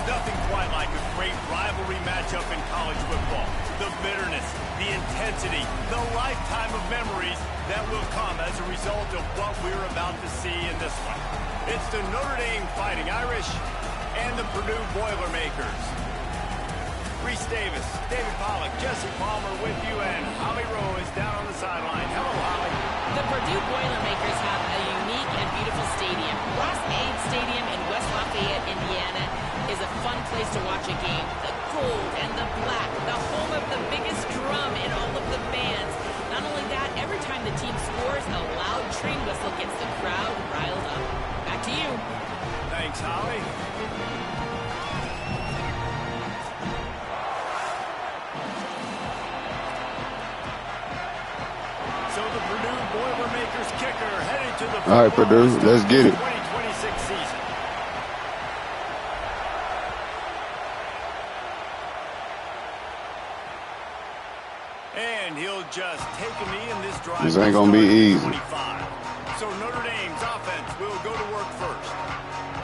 There's nothing quite like a great rivalry matchup in college football. The bitterness, the intensity, the lifetime of memories that will come as a result of what we're about to see in this one. It's the Notre Dame Fighting Irish and the Purdue Boilermakers. Reese Davis, David Pollack, Jesse Palmer with you, and Holly Rowe is down on the sideline. Hello, Holly. The Purdue Boilermakers have a unique and beautiful stadium. Ross-Ade Stadium in West Lafayette, Indiana, is a fun place to watch a game. The gold and the black, the home of the biggest drum in all of the bands. Not only that, every time the team scores, a loud train whistle gets the crowd riled up. Back to you. Thanks, Holly. So the Purdue Boilermakers kicker headed to the all right, Purdue, let's get it. 2026 season. And he'll just take a knee in this drive. This ain't gonna be easy. 25. So Notre Dame's offense will go to work first.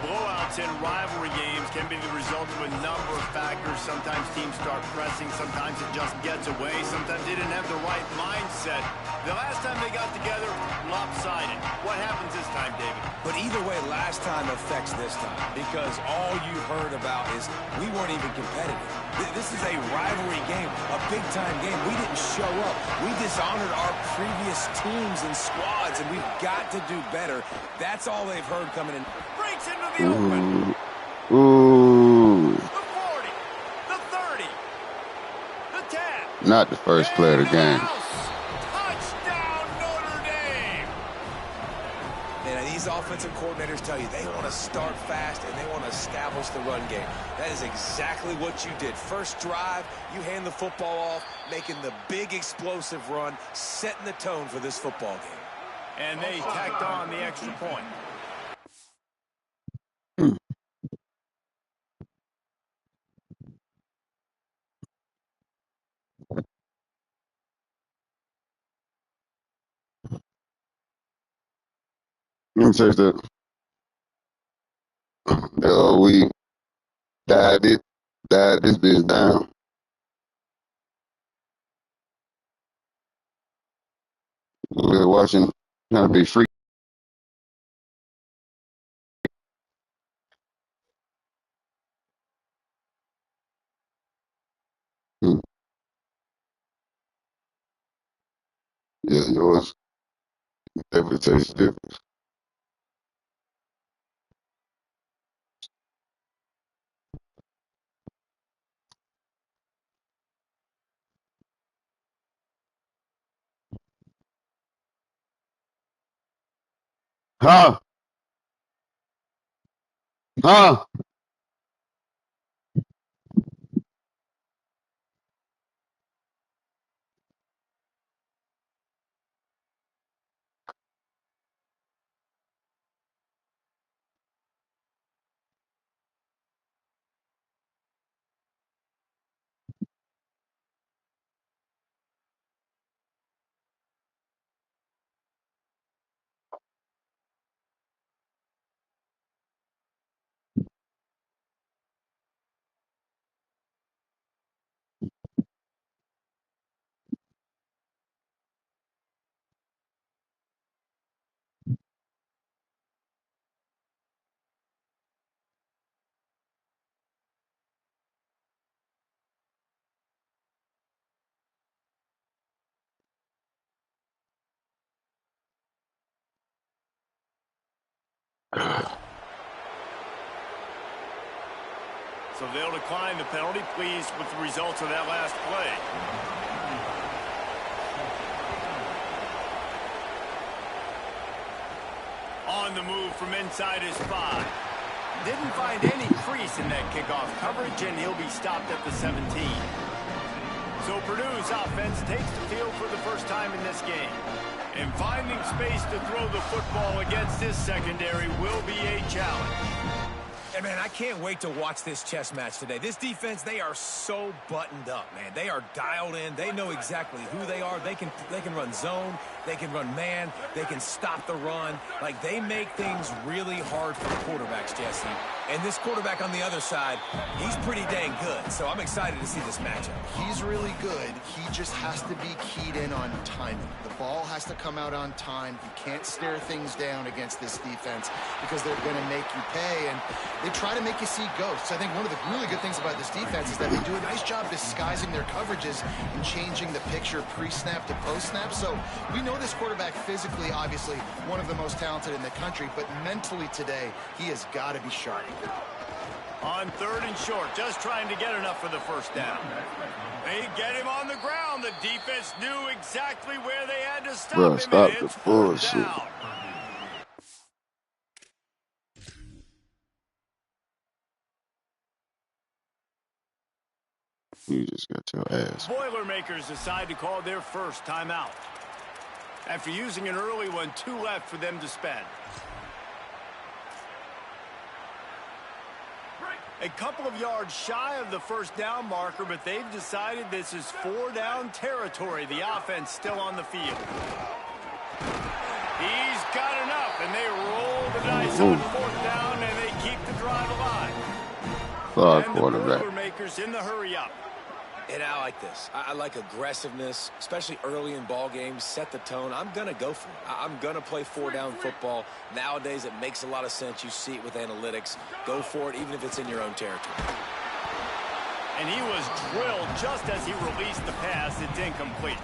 Blowouts in rivalry games can be the result of a number of factors. Sometimes teams start pressing. Sometimes it just gets away. Sometimes they didn't have the right mindset. The last time they got together, lopsided. What happens this time, David? But either way, last time affects this time because all you heard about is we weren't even competitive. This is a rivalry game, a big-time game. We didn't show up. We dishonored our previous teams and squads, and we've got to do better. That's all they've heard coming in. Breaks into the open. Ooh. The 40, the 30, the 10. Not the first play of the game. Touchdown, Notre Dame. And these offensive coordinators tell you they want to start fast and they want to establish the run game. That is exactly what you did. First drive, you hand the football off, making the big explosive run, setting the tone for this football game. And they tacked on the extra point. Let me search that. We died this bitch down. We're watching, trying to be free. Yeah, yours definitely tastes different. Huh? Huh? So they'll decline the penalty. Pleased with the results of that last play. On the move from inside his 5. Didn't find any crease in that kickoff coverage, and he'll be stopped at the 17. So Purdue's offense takes the field for the first time in this game. And finding space to throw the football against this secondary will be a challenge. And, man, I can't wait to watch this chess match today. This defense, they are so buttoned up, man. They are dialed in. They know exactly who they are. They can run zone. They can run man. They can stop the run. Like, they make things really hard for the quarterbacks, Jesse. And this quarterback on the other side, he's pretty dang good. So I'm excited to see this matchup. He's really good. He just has to be keyed in on timing. The ball has to come out on time. You can't stare things down against this defense because they're going to make you pay. And they try to make you see ghosts. I think one of the really good things about this defense is that they do a nice job disguising their coverages and changing the picture pre-snap to post-snap. So we know this quarterback physically, obviously, one of the most talented in the country, but mentally today, he has got to be sharp. On 3rd and short, just trying to get enough for the first down. They get him on the ground. The defense knew exactly where they had to stop him. Stop And the it's 4th bullshit. down. You just got your ass. Boilermakers decide to call their first timeout. After using an early one, 2 left for them to spend. A couple of yards shy of the first down marker, but they've decided this is 4-down territory. The offense still on the field. He's got enough, and they roll the dice on 4th down, and they keep the drive alive. And the Boilermakers in the hurry-up. And I like this. I like aggressiveness, especially early in ball games. Set the tone. I'm going to go for it. I'm going to play 4-down football. Nowadays, it makes a lot of sense. You see it with analytics. Go for it, even if it's in your own territory. And he was drilled just as he released the pass. It's incomplete.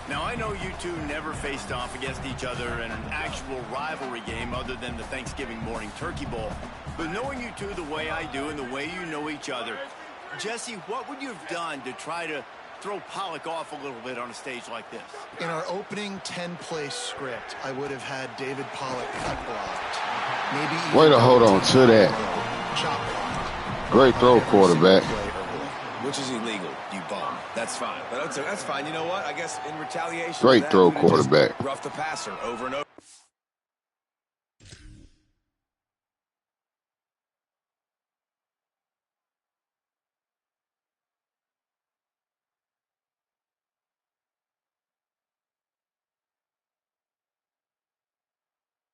Now, I know you two never faced off against each other in an actual rivalry game other than the Thanksgiving morning Turkey Bowl. But knowing you two the way I do and the way you know each other, Jesse, what would you have done to try to throw Pollock off a little bit on a stage like this? In our opening 10-play script, I would have had David Pollock cut blocked. Maybe way to hold on to that. Chop blocked. Great throw, quarterback. Which is illegal, you bum. That's fine. But that's fine. You know what? I guess in retaliation, Great throw, quarterback. Rough the passer over and over.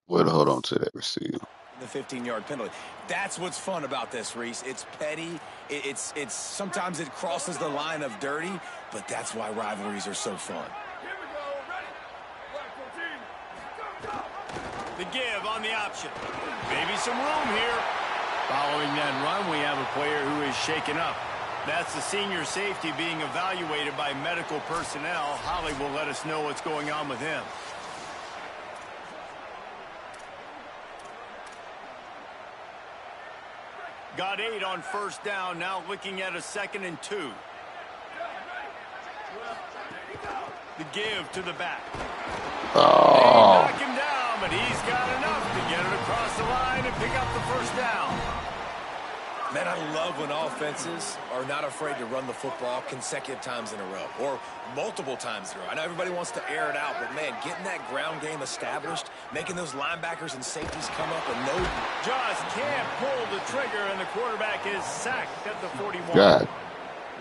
Way to hold on to that receiver. The 15-yard penalty. That's what's fun about this, Reese. It's petty. It's sometimes it crosses the line of dirty, but that's why rivalries are so fun. The give on the option. Maybe some room here. Following that run, we have a player who is shaken up. That's the senior safety being evaluated by medical personnel. Holly will let us know what's going on with him. Got 8 on first down, now looking at a 2nd and 2. The give to the back. Oh. They knock him down, but he's got enough to get it across the line and pick up the first down. Man, I love when offenses are not afraid to run the football consecutive times in a row or multiple times in a row. I know everybody wants to air it out, but, man, getting that ground game established, making those linebackers and safeties come up and know. Just can't pull the trigger, and the quarterback is sacked at the 41. God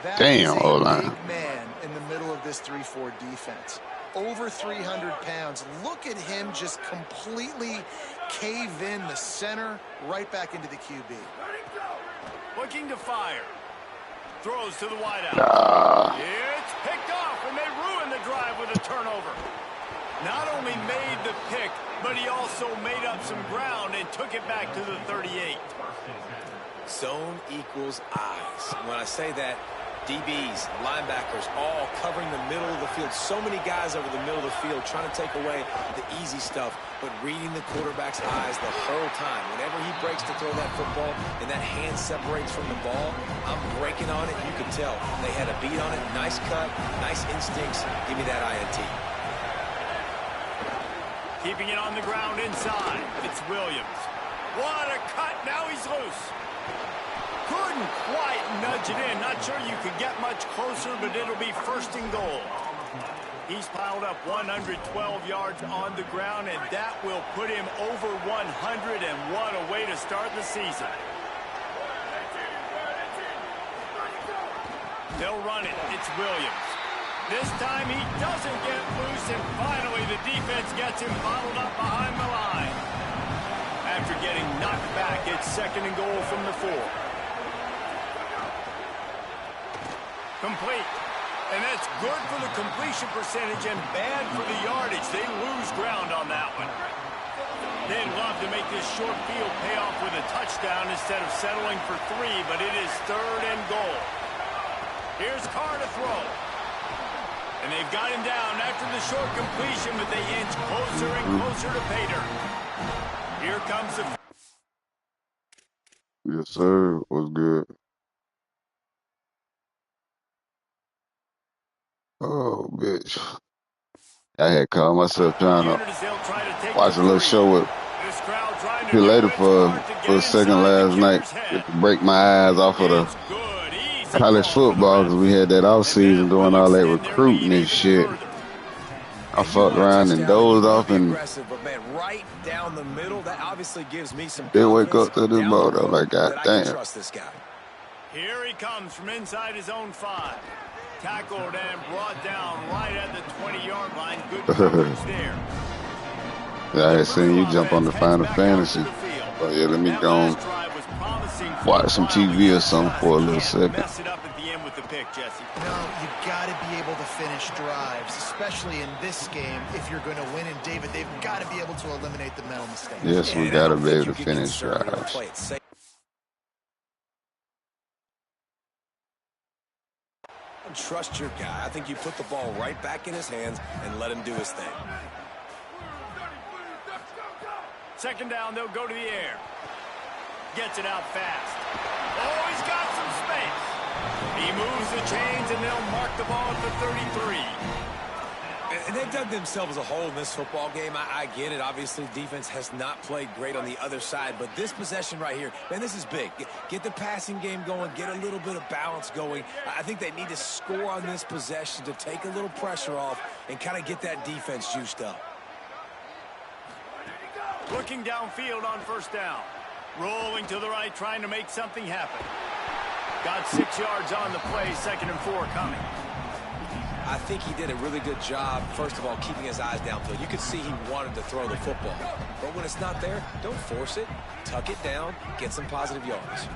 That damn, is a O-line. big man in the middle of this 3-4 defense. Over 300 pounds. Look at him just completely cave in the center right back into the QB. Looking to fire. Throws to the wideout. It's picked off, and they ruin the drive with a turnover. Not only made the pick, but he also made up some ground and took it back to the 38. Zone equals eyes. When I say that, DBs, linebackers, all covering the middle of the field. So many guys over the middle of the field trying to take away the easy stuff, but reading the quarterback's eyes the whole time. Whenever he breaks to throw that football and that hand separates from the ball, I'm breaking on it. You can tell they had a beat on it. Nice cut, nice instincts. Give me that INT. Keeping it on the ground inside. It's Williams. What a cut. Now he's loose. Couldn't quite nudge it in. Not sure you could get much closer, but it'll be 1st and goal. He's piled up 112 yards on the ground, and that will put him over 100, and what a way to start the season. They'll run it. It's Williams. This time he doesn't get loose, and finally the defense gets him bottled up behind the line. after getting knocked back. It's 2nd and goal from the 4. Complete. And that's good for the completion percentage and bad for the yardage. They lose ground on that one. They'd love to make this short field pay off with a touchdown instead of settling for 3, but it is 3rd and goal. Here's Carr to throw. And they've got him down after the short completion, but they inch closer and closer to pay dirt. Here comes the... Yes, sir. Was good. Oh, bitch. I had called myself trying to watch a little show with here later for a second last night just to break my eyes off of the college football because we had that off season doing all that recruiting and shit. I fucked around and dozed off and didn't wake up to this ball though. Like, goddamn. Here he comes from inside his own 5. Tackled and brought down right at the 20-yard line. Good coverage there. Yeah, I had seen you jump on the Final Fantasy. But yeah, let me go and watch some TV or something for a little second. Mess it up at the end with the pick, Jesse. No, you got to be able to finish drives, especially in this game. If you're going to win, and David, they've got to be able to eliminate the mental mistakes. Yes, we got to be able to finish drives. Trust your guy. I think you put the ball right back in his hands and let him do his thing. 2nd down, they'll go to the air. Gets it out fast. Oh, he's got some space. He moves the chains, and they'll mark the ball at the 33. And they've dug themselves a hole in this football game. I get it. Obviously, defense has not played great on the other side. But this possession right here, man, this is big. Get the passing game going. Get a little bit of balance going. I think they need to score on this possession to take a little pressure off and kind of get that defense juiced up. Looking downfield on 1st down. Rolling to the right, trying to make something happen. Got 6 yards on the play. 2nd and 4 coming. I think he did a really good job, first of all, keeping his eyes downfield. You could see he wanted to throw the football. But when it's not there, don't force it. Tuck it down. Get some positive yards.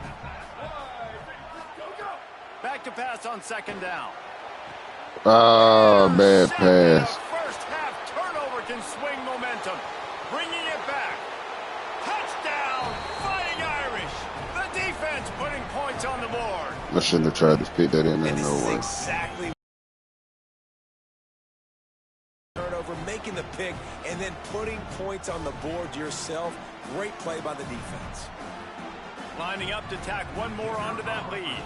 Back to pass on 2nd down. Oh, bad pass. First half turnover can swing momentum. Bringing it back. Touchdown, Fighting Irish. The defense putting points on the board. I shouldn't have tried to fit that in there, no way. Exactly. Turnover, making the pick, and then putting points on the board yourself. Great play by the defense. Lining up to tack one more onto that lead.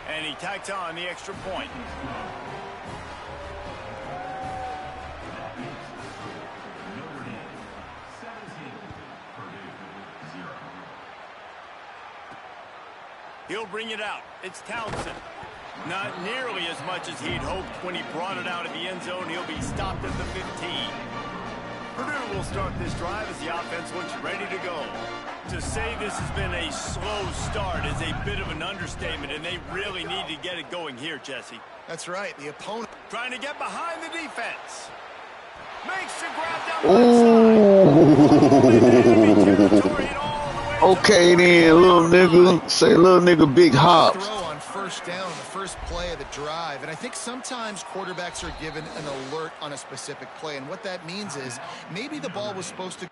And he tacks on the extra point. He'll bring it out. It's Townsend. Not nearly as much as he'd hoped when he brought it out of the end zone. He'll be stopped at the 15. Purdue will start this drive as the offense looks ready to go. To say this has been a slow start is a bit of an understatement, and they really need to get it going here, Jesse. That's right. The opponent trying to get behind the defense. Makes the grab down. Okay then, little nigga. Say little nigga big hops. Throw on 1st down, the first play of the drive. And I think sometimes quarterbacks are given an alert on a specific play. And what that means is maybe the ball was supposed to...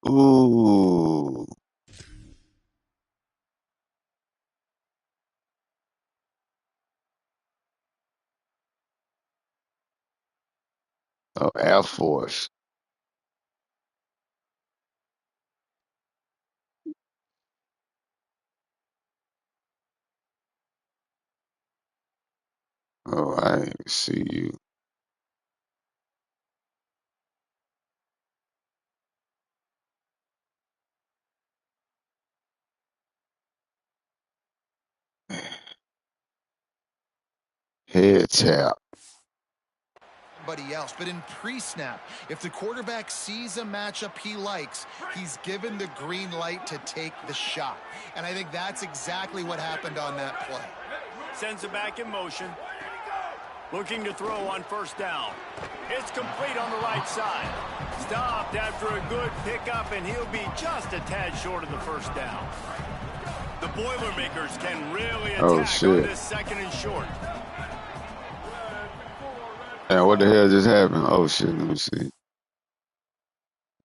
Ooh. Oh, Air Force. Oh, I didn't see you. Head tap. Somebody else, but in pre-snap, if the quarterback sees a matchup he likes, he's given the green light to take the shot. And I think that's exactly what happened on that play. Sends it back in motion. Looking to throw on first down. It's complete on the right side. Stopped after a good pickup, and he'll be just a tad short of the first down. The Boilermakers can really attack on this 2nd and short. And what the hell just happened? Oh, shit, let me see.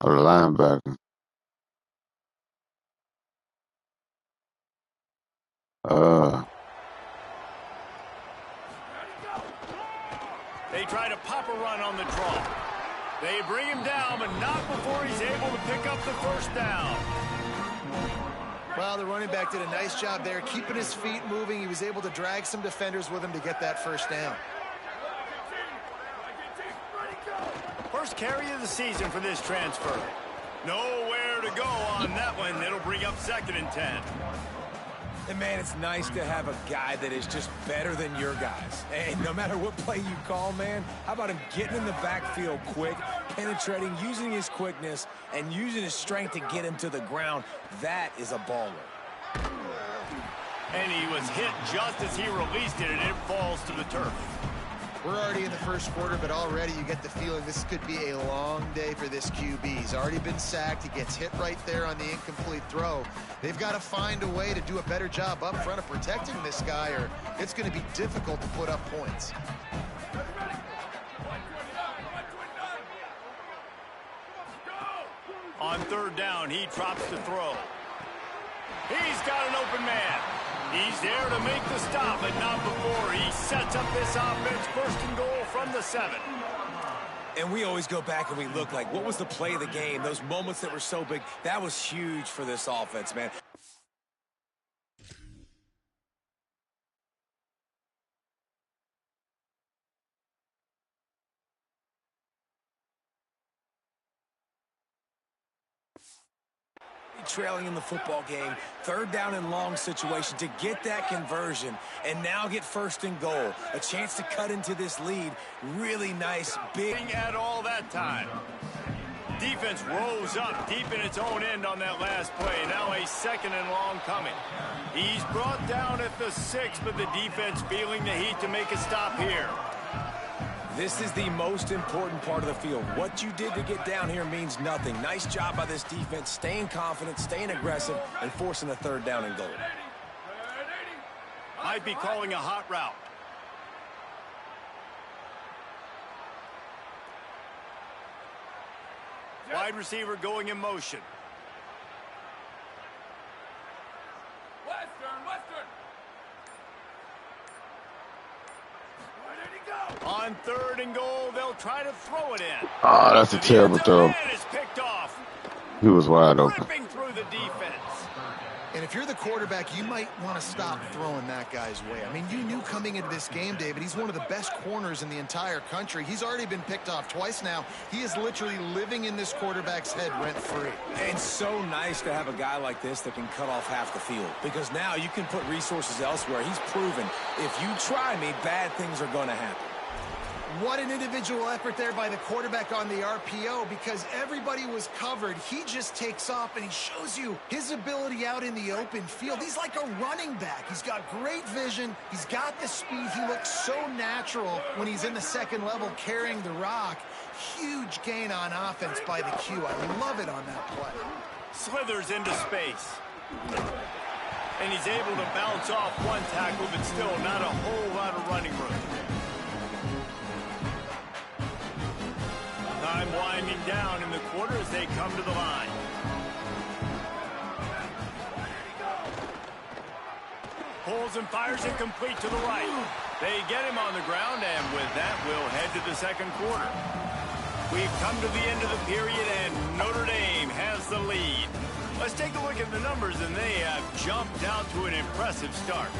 Oh, the linebacker. They try to pop a run on the draw. They bring him down, but not before he's able to pick up the first down. Well, the running back did a nice job there, keeping his feet moving. He was able to drag some defenders with him to get that first down. First carry of the season for this transfer. Nowhere to go on that one. It'll bring up 2nd and 10. And, man, it's nice to have a guy that is just better than your guys. And no matter what play you call, man, how about him getting in the backfield quick, penetrating, using his quickness, and using his strength to get him to the ground. That is a baller. And he was hit just as he released it, and it falls to the turf. We're already in the first quarter, but already you get the feeling this could be a long day for this QB. He's already been sacked. He gets hit right there on the incomplete throw. They've got to find a way to do a better job up front of protecting this guy, or it's going to be difficult to put up points. On 3rd down, he drops the throw. He's got an open man. He's there to make the stop, but not before he sets up this offense. 1st and goal from the 7. And we always go back and we look like, what was the play of the game? Those moments that were so big, that was huge for this offense, man. Trailing in the football game, 3rd down and long situation to get that conversion and now get 1st and goal. A chance to cut into this lead. Really nice, big. At all that time. Defense rose up deep in its own end on that last play. Now a 2nd and long coming. He's brought down at the 6, but the defense feeling the heat to make a stop here. This is the most important part of the field. What you did to get down here means nothing. Nice job by this defense, staying confident, staying aggressive, and forcing a 3rd down and goal. Might be calling a hot route. Wide receiver going in motion. On 3rd and goal, they'll try to throw it in. Oh, that's a terrible throw. He was wide open. Through the defense. And if you're the quarterback, you might want to stop throwing that guy's way. I mean, you knew coming into this game, David, he's one of the best corners in the entire country. He's already been picked off twice now. He is literally living in this quarterback's head rent-free. And so nice to have a guy like this that can cut off half the field. Because now you can put resources elsewhere. He's proven, if you try me, bad things are going to happen. What an individual effort there by the quarterback on the RPO, because everybody was covered. He just takes off, and he shows you his ability out in the open field. He's like a running back. He's got great vision. He's got the speed. He looks so natural when he's in the 2nd level carrying the rock. Huge gain on offense by the Q. I love it on that play. Slithers into space. And he's able to bounce off one tackle, but still not a whole lot of running room. Time winding down in the quarter as they come to the line. Pulls and fires it complete to the right. They get him on the ground, and with that, we'll head to the 2nd quarter. We've come to the end of the period, and Notre Dame has the lead. Let's take a look at the numbers, and they have jumped out to an impressive start.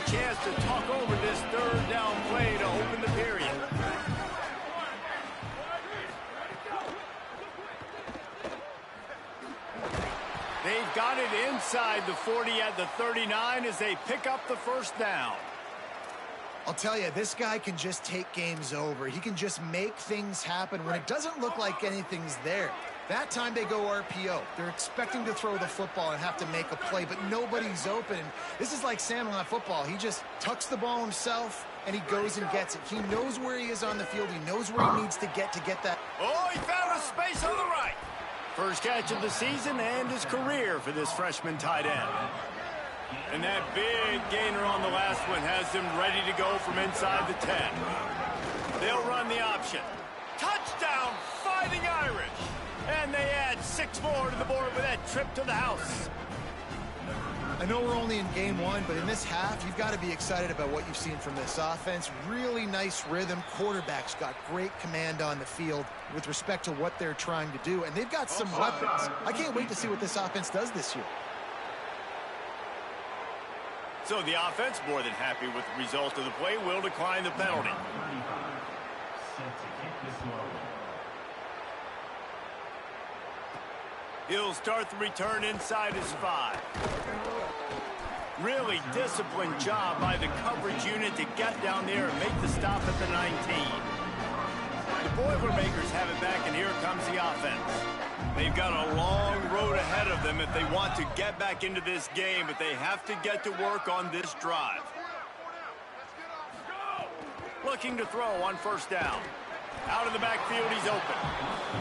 Chance to talk over this 3rd down play to open the period. They've got it inside the 40 at the 39 as they pick up the 1st down. I'll tell you, this guy can just take games over. He can just make things happen when it doesn't look like anything's there. That time they go RPO. They're expecting to throw the football and have to make a play, but nobody's open. This is like Sandlot football. He just tucks the ball himself, and he goes and gets it. He knows where he is on the field. He knows where he needs to get that. Oh, he found a space on the right. First catch of the season and his career for this freshman tight end. And that big gainer on the last one has them ready to go from inside the 10. They'll run the option. Touchdown, Fighting Irish. And they add 6 more to the board with that trip to the house. I know we're only in game 1, but in this half, you've got to be excited about what you've seen from this offense. Really nice rhythm. Quarterback's got great command on the field with respect to what they're trying to do. And they've got some weapons. I can't wait to see what this offense does this year. So the offense, more than happy with the result of the play, will decline the penalty. He'll start the return inside his 5. Really disciplined job by the coverage unit to get down there and make the stop at the 19. The Boilermakers have it back, and here comes the offense. They've got a long road ahead of them if they want to get back into this game, but they have to get to work on this drive. Looking to throw on first down. Out of the backfield, he's open.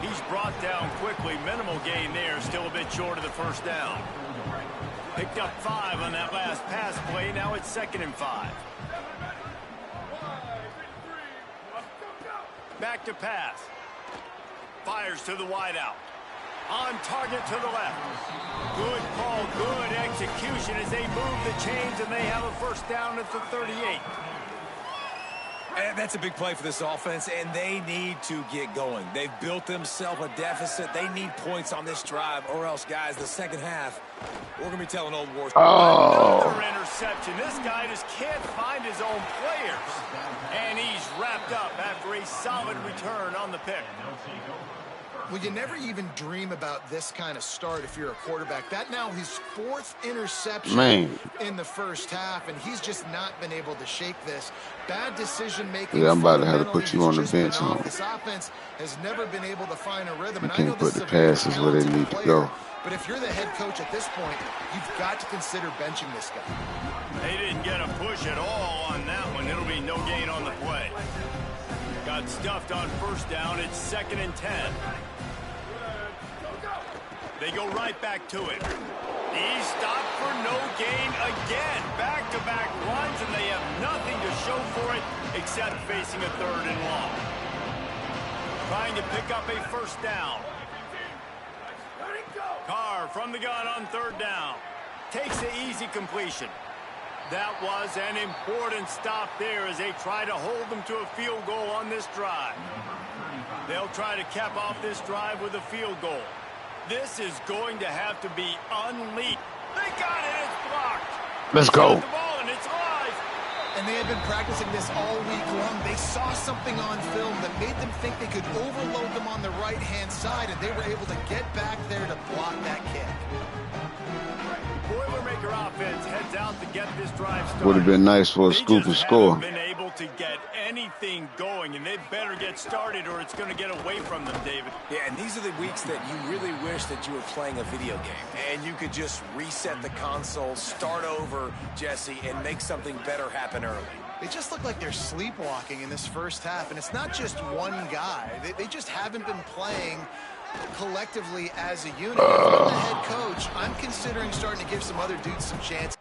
He's brought down quickly. Minimal gain there, still a bit short of the first down. Picked up 5 on that last pass play. Now it's 2nd and 5. Back to pass. Fires to the wideout. On target to the left. Good call, good execution as they move the chains, and they have a first down at the 38. And that's a big play for this offense, and they need to get going. They've built themselves a deficit. They need points on this drive, or else, guys, the second half, we're going to be telling old war. Another interception. This guy just can't find his own players. And he's wrapped up after a solid return on the pick. Well, you never even dream about this kind of start if you're a quarterback. That now his 4th interception in the first half, and he's just not been able to shake this. Bad decision-making. Yeah, I'm about to have to put you on the bench. This offense has never been able to find a rhythm. You can't put the passes where they need to go. But if you're the head coach at this point, you've got to consider benching this guy. They didn't get a push at all on that one. It'll be no gain on the play. Got stuffed on first down. It's 2nd and 10. They go right back to it. He's stopped for no gain again. Back-to-back runs, and they have nothing to show for it except facing a 3rd and long. Trying to pick up a first down. Carr from the gun on 3rd down. Takes the easy completion. That was an important stop there as they try to hold them to a field goal on this drive. They'll try to cap off this drive with a field goal. This is going to have to be unleashed. They got it. It's blocked. Let's go. The ball, and it's live. And they had been practicing this all week long. They saw something on film that made them think they could overload them on the right-hand side, and they were able to get back there to block that kick. Boilermaker offense heads out to get this drive started. Would have been nice for a scoop and score. They just haven't been able to get anything going, and they better get started or it's going to get away from them, David. Yeah, and these are the weeks that you really wish that you were playing a video game and you could just reset the console, start over, Jesse, and make something better happen early. They just look like they're sleepwalking in this first half, and it's not just one guy. They just haven't been playing collectively as a unit. If I'm the head coach, I'm considering starting to give some other dudes some chance.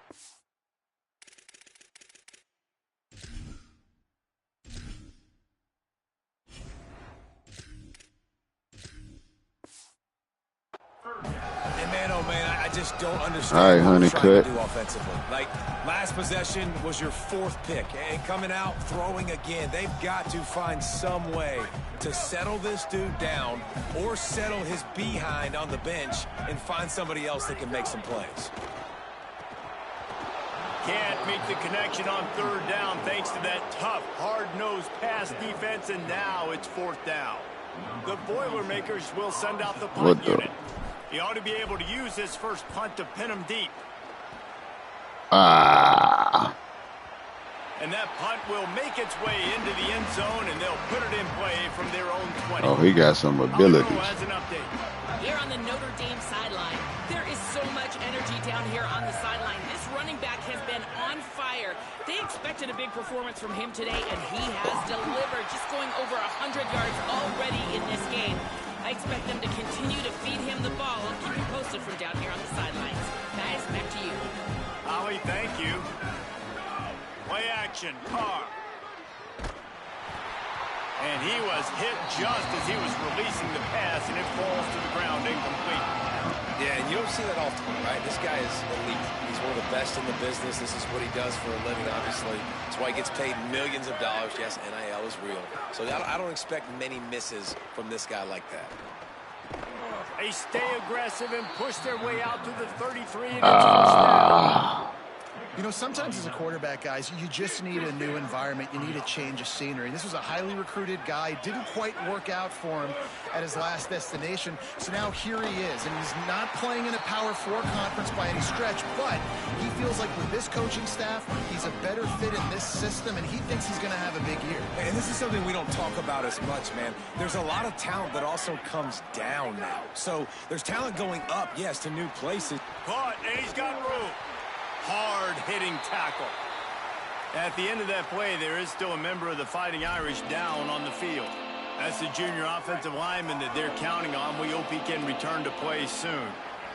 And man, oh man, I just don't understand All right, what honey, they're trying to cut. do offensively. Like, last possession was your 4th pick, and coming out, throwing again. They've got to find some way to settle this dude down or settle his behind on the bench and find somebody else that can make some plays. Can't make the connection on 3rd down thanks to that tough, hard-nosed pass defense, and now it's 4th down. The Boilermakers will send out the punt unit. He ought to be able to use his first punt to pin him deep. And that punt will make its way into the end zone, and they'll put it in play from their own 20. Oh, he got some abilities. Has an update. Here on the Notre Dame sideline, there is so much energy down here on the sideline. This running back has been on fire. They expected a big performance from him today, and he has delivered, just going over 100 yards already in this game. I expect them to continue to feed him the ball. I'll keep you posted from down here on the sidelines. Guys, back to you. Ollie, thank you. Play action, Carr. And he was hit just as he was releasing the pass, and it falls to the ground incomplete. Yeah, and you don't see that often, right? This guy is elite. He's one of the best in the business. This is what he does for a living, obviously. That's why he gets paid millions of dollars. Yes, NIL is real. So I don't expect many misses from this guy like that. They stay aggressive and push their way out to the 33, and it's first down. You know, sometimes as a quarterback, guys, you just need a new environment. You need a change of scenery. This was a highly recruited guy. Didn't quite work out for him at his last destination. So now here he is, and he's not playing in a Power 4 conference by any stretch, but he feels like with this coaching staff, he's a better fit in this system, and he thinks he's going to have a big year. And this is something we don't talk about as much, man. There's a lot of talent that also comes down now. So there's talent going up, yes, to new places. Caught, and he's got room. Hard-hitting tackle. At the end of that play, there is still a member of the Fighting Irish down on the field. That's the junior offensive lineman that they're counting on. We hope he can return to play soon.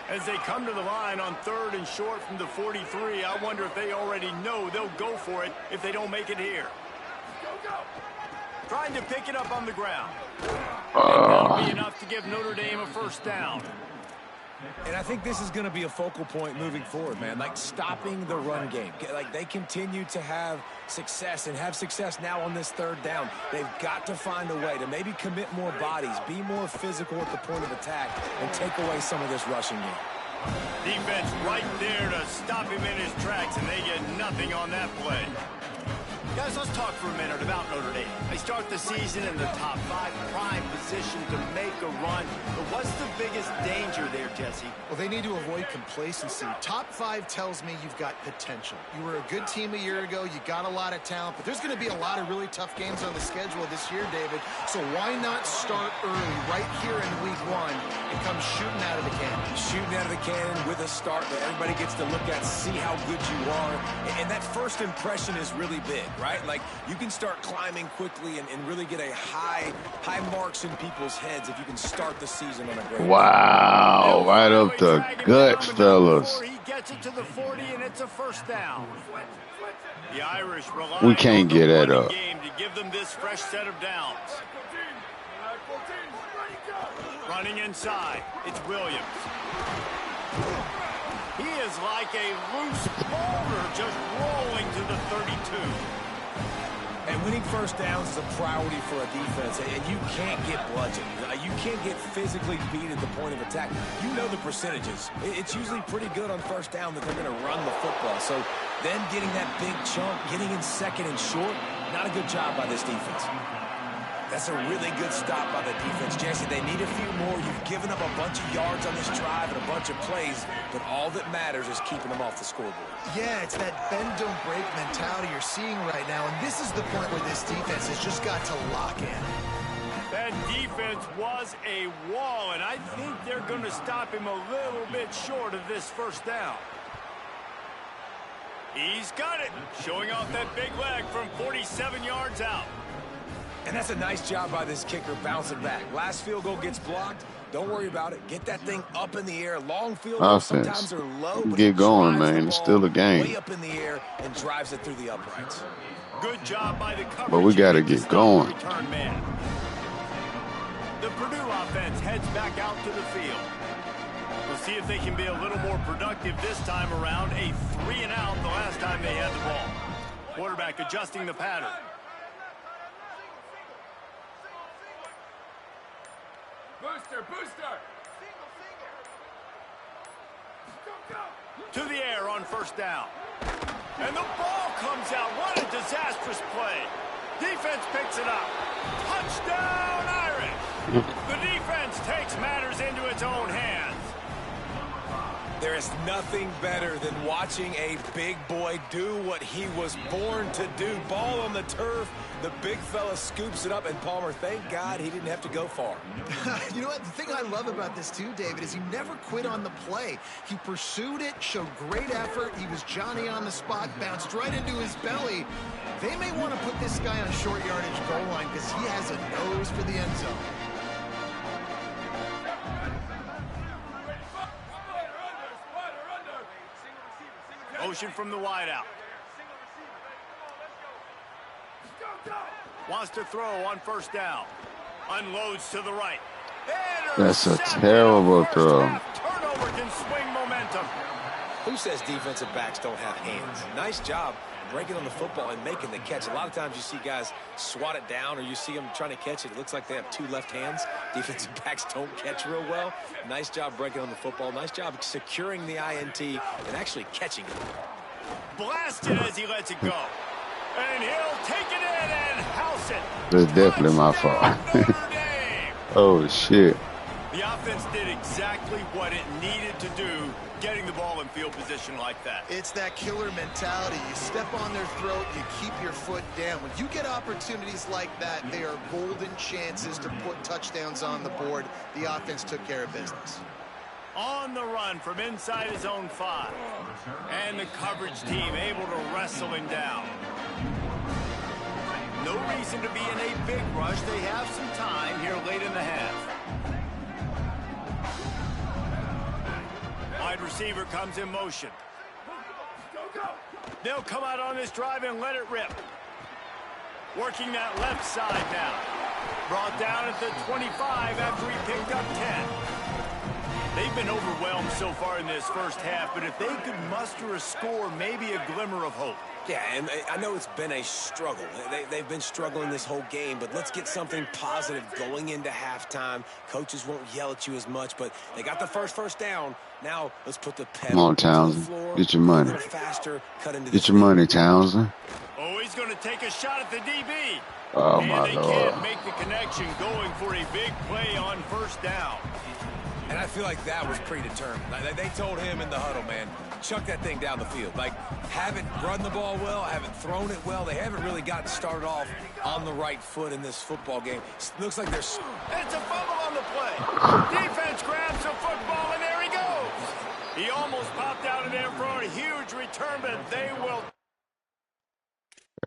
As they come to the line on 3rd and short from the 43, I wonder if they already know they'll go for it if they don't make it here. Trying to pick it up on the ground. That'll be enough to give Notre Dame a first down. And I think this is going to be a focal point moving forward, man. Like stopping the run game. Like they continue to have success and have success now on this 3rd down. They've got to find a way to maybe commit more bodies, be more physical at the point of attack, and take away some of this rushing game. Defense right there to stop him in his tracks, and they get nothing on that play. Guys, let's talk for a minute about Notre Dame. They start the season in the top 5, prime position to make a run. But what's the biggest danger there, Jesse? Well, they need to avoid complacency. Top 5 tells me you've got potential. You were a good team a year ago. You got a lot of talent. But there's going to be a lot of really tough games on the schedule this year, David. So why not start early right here in week 1 and come shooting out of the cannon? Shooting out of the cannon with a start that everybody gets to look at, see how good you are. And that first impression is really big. Right? Like, you can start climbing quickly and really get a high marks in people's heads if you can start the season on a great Wow, right up the guts, fellas. He gets it to the 40, and it's a first down. The Irish rely We can't get that on the up. game to give them this fresh set of downs. Running inside, it's Williams. He is like a loose boulder just rolling to the 32. And winning first downs is a priority for a defense, and you can't get bludgeoned. You can't get physically beat at the point of attack. You know the percentages. It's usually pretty good on first down that they're going to run the football. So then getting that big chunk, getting in 2nd and short, not a good job by this defense. That's a really good stop by the defense. Jesse, they need a few more. You've given up a bunch of yards on this drive and a bunch of plays, but all that matters is keeping them off the scoreboard. Yeah, it's that bend, don't break mentality you're seeing right now, and this is the point where this defense has just got to lock in. That defense was a wall, and I think they're going to stop him a little bit short of this first down. He's got it, showing off that big leg from 47 yards out. And that's a nice job by this kicker bouncing back. Last field goal gets blocked. Don't worry about it. Get that thing up in the air. Long field goals sometimes are low. But get going, man. It's still a game. Way up in the air and drives it through the uprights. Good job by the coverage. But we got to get going. Return man. The Purdue offense heads back out to the field. We'll see if they can be a little more productive this time around. A 3-and-out the last time they had the ball. Quarterback adjusting the pattern. Booster! To the air on first down. And the ball comes out. What a disastrous play. Defense picks it up. Touchdown, Irish. The defense takes matters into its own hands. There is nothing better than watching a big boy do what he was born to do. Ball on the turf, the big fella scoops it up, and Palmer, thank God he didn't have to go far. You know what? The thing I love about this too, David, is he never quit on the play. He pursued it, showed great effort. He was Johnny on the spot, bounced right into his belly. They may want to put this guy on short yardage goal line because he has a nose for the end zone. Motion from the wideout. Wants to throw on first down. Unloads to the right. That's a terrible throw. Turnover can swing momentum. Who says defensive backs don't have hands? Nice job breaking on the football and making the catch. A lot of times you see guys swat it down or you see them trying to catch it. It looks like they have two left hands. Defensive backs don't catch real well. Nice job breaking on the football. Nice job securing the INT and actually catching it. Blasted as he lets it go. And he'll take it in and house it. That's definitely my fault. Oh, shit. The offense did exactly what it needed to do, getting the ball in field position like that. It's that killer mentality. You step on their throat, you keep your foot down. When you get opportunities like that, they are golden chances to put touchdowns on the board. The offense took care of business. On the run from inside his own 5. And the coverage team able to wrestle him down. No reason to be in a big rush. They have some time here late in the half. Wide receiver comes in motion. They'll come out on this drive and let it rip. Working that left side now. Brought down at the 25 after he picked up 10. They've been overwhelmed so far in this first half, but if they could muster a score, maybe a glimmer of hope. Yeah, and I know it's been a struggle. They've been struggling this whole game, but let's get something positive going into halftime. Coaches won't yell at you as much, but they got the first down. Now let's put the pedal Come on, Townsend. to the floor, get your money. Faster, cut into get your money, Townsend. Oh, he's going to take a shot at the DB. Oh, and my they Lord. can't make the connection, going for a big play on first down. And I feel like that was predetermined. They told him in the huddle, man, chuck that thing down the field. Like, haven't run the ball well, haven't thrown it well. They haven't really gotten started off on the right foot in this football game. Looks like there's... It's a fumble on the play. Defense grabs the football, and there he goes. He almost popped out of there for a huge return, but they will...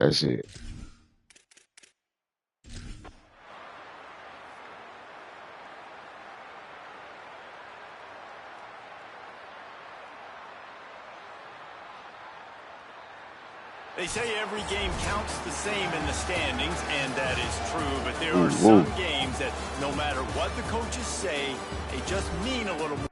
That's it. They say every game counts the same in the standings, and that is true, but there are some games that no matter what the coaches say, they just mean a little more.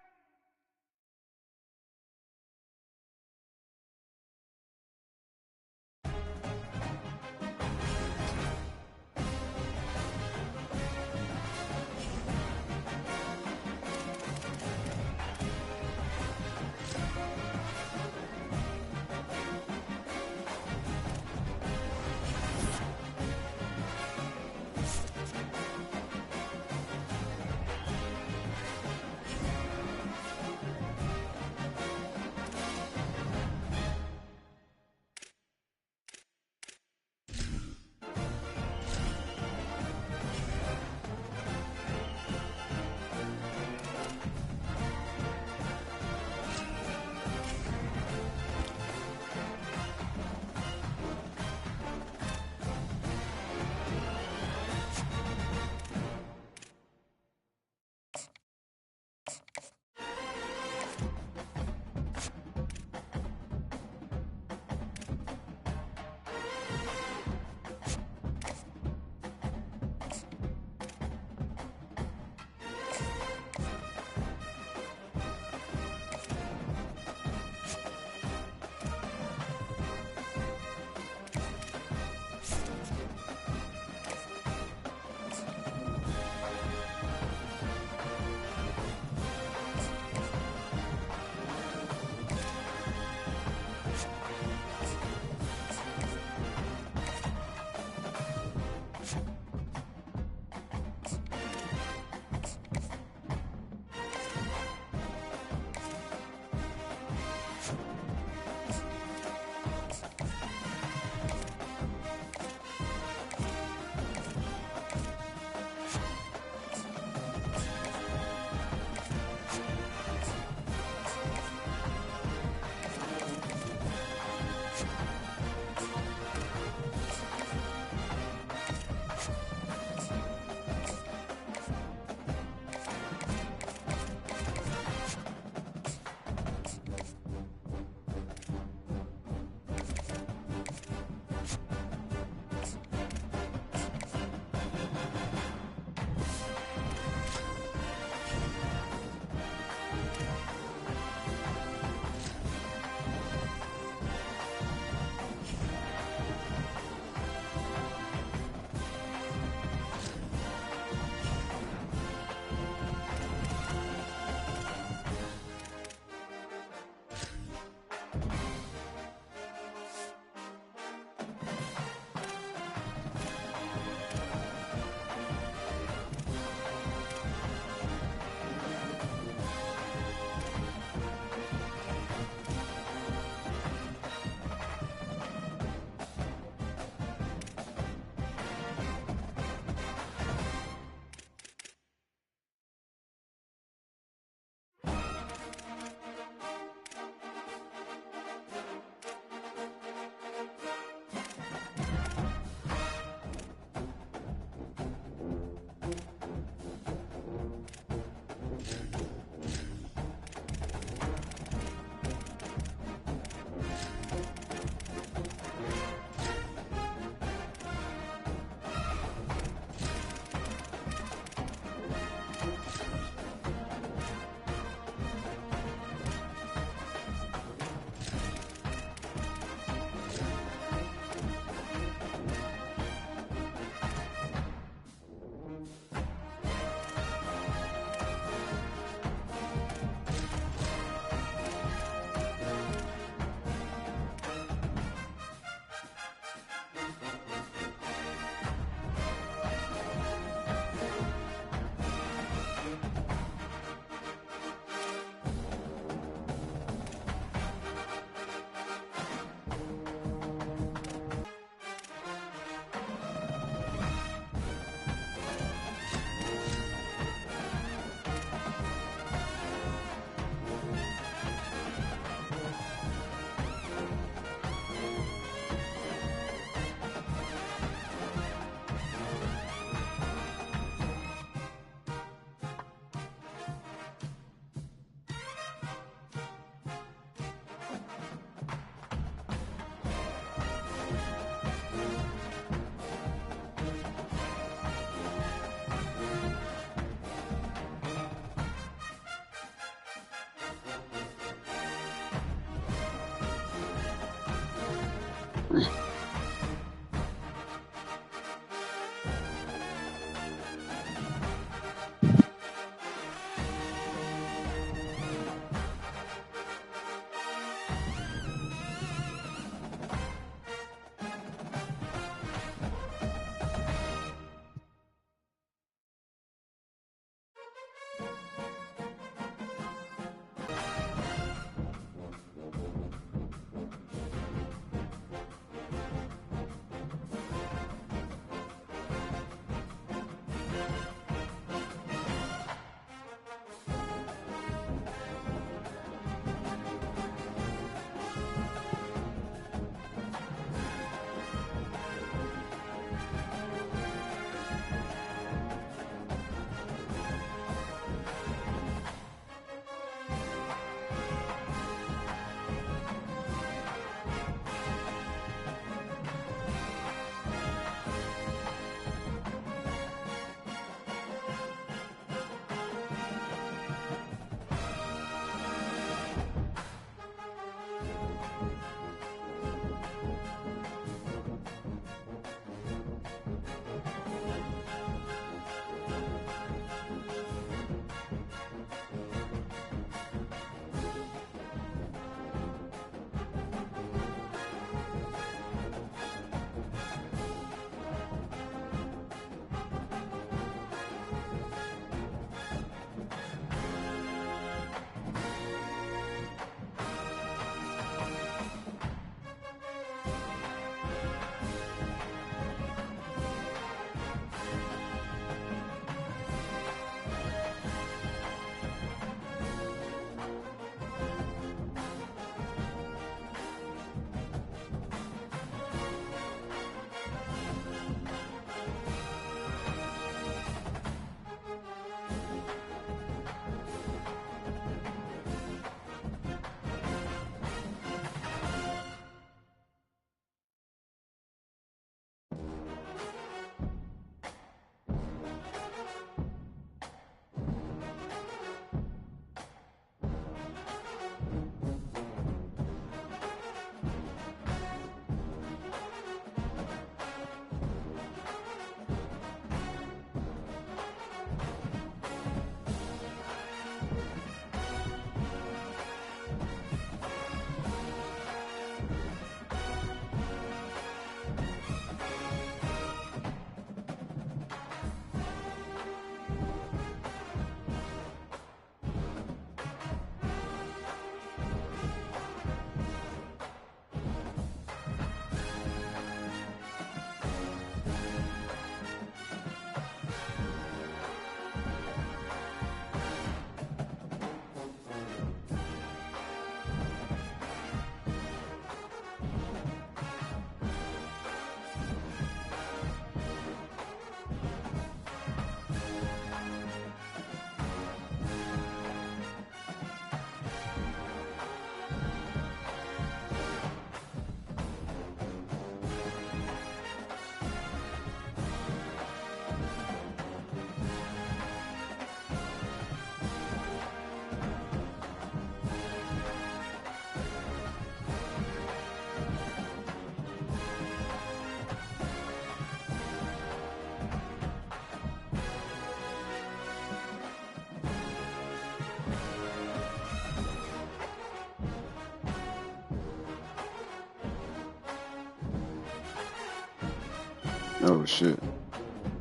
Oh shit.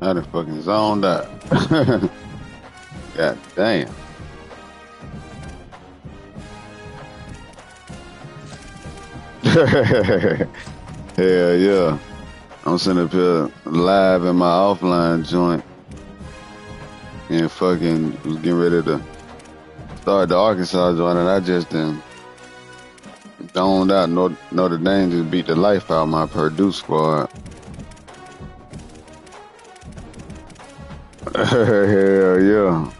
I done fucking zoned out. God damn. Hell yeah. I'm sitting up here live in my offline joint and fucking was getting ready to start the Arkansas joint, and I just zoned out. Notre Dame just beat the life out of my Purdue squad. Hell yeah.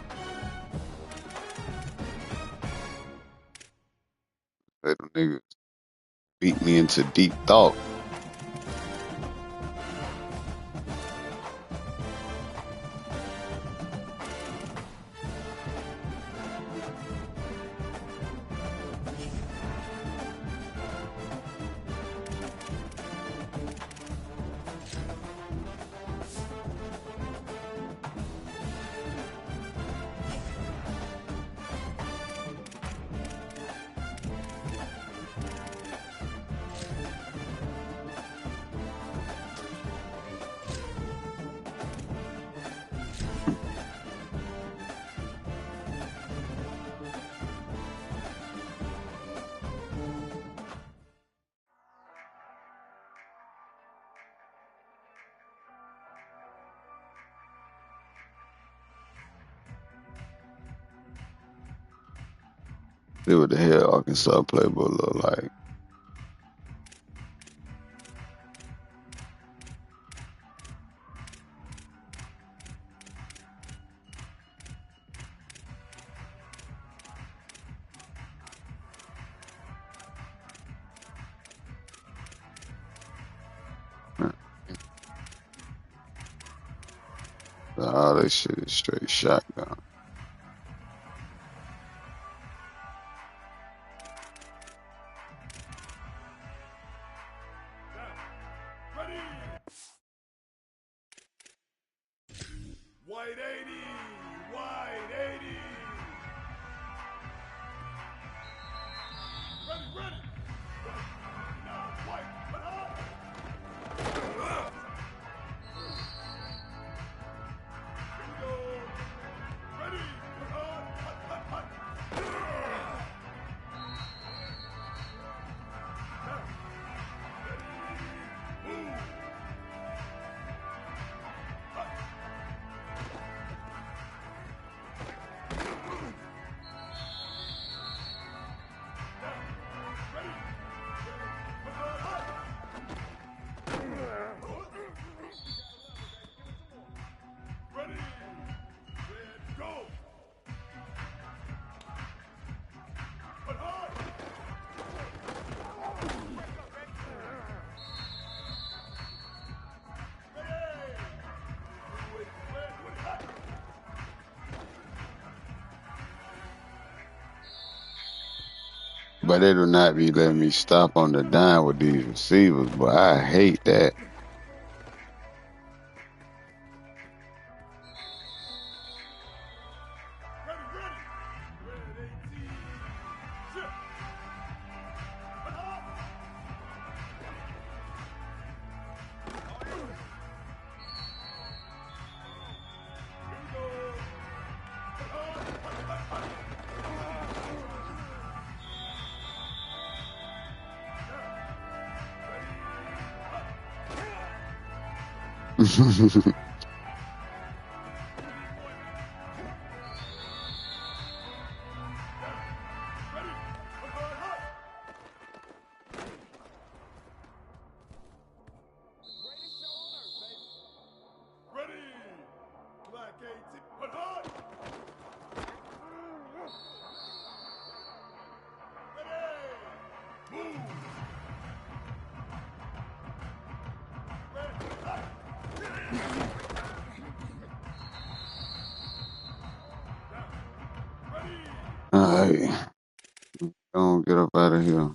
Them niggas beat me into deep thought. See what the hell Arkansas playbook look like. All this shit is straight shotgun. White 80! White 80! Ready! Now, white, but up! Here we go! Ready, but up! Hut! Move! Ready, red, go! But hard! But they do not be letting me stop on the dime with these receivers, but I hate that. All right, don't get up out of here.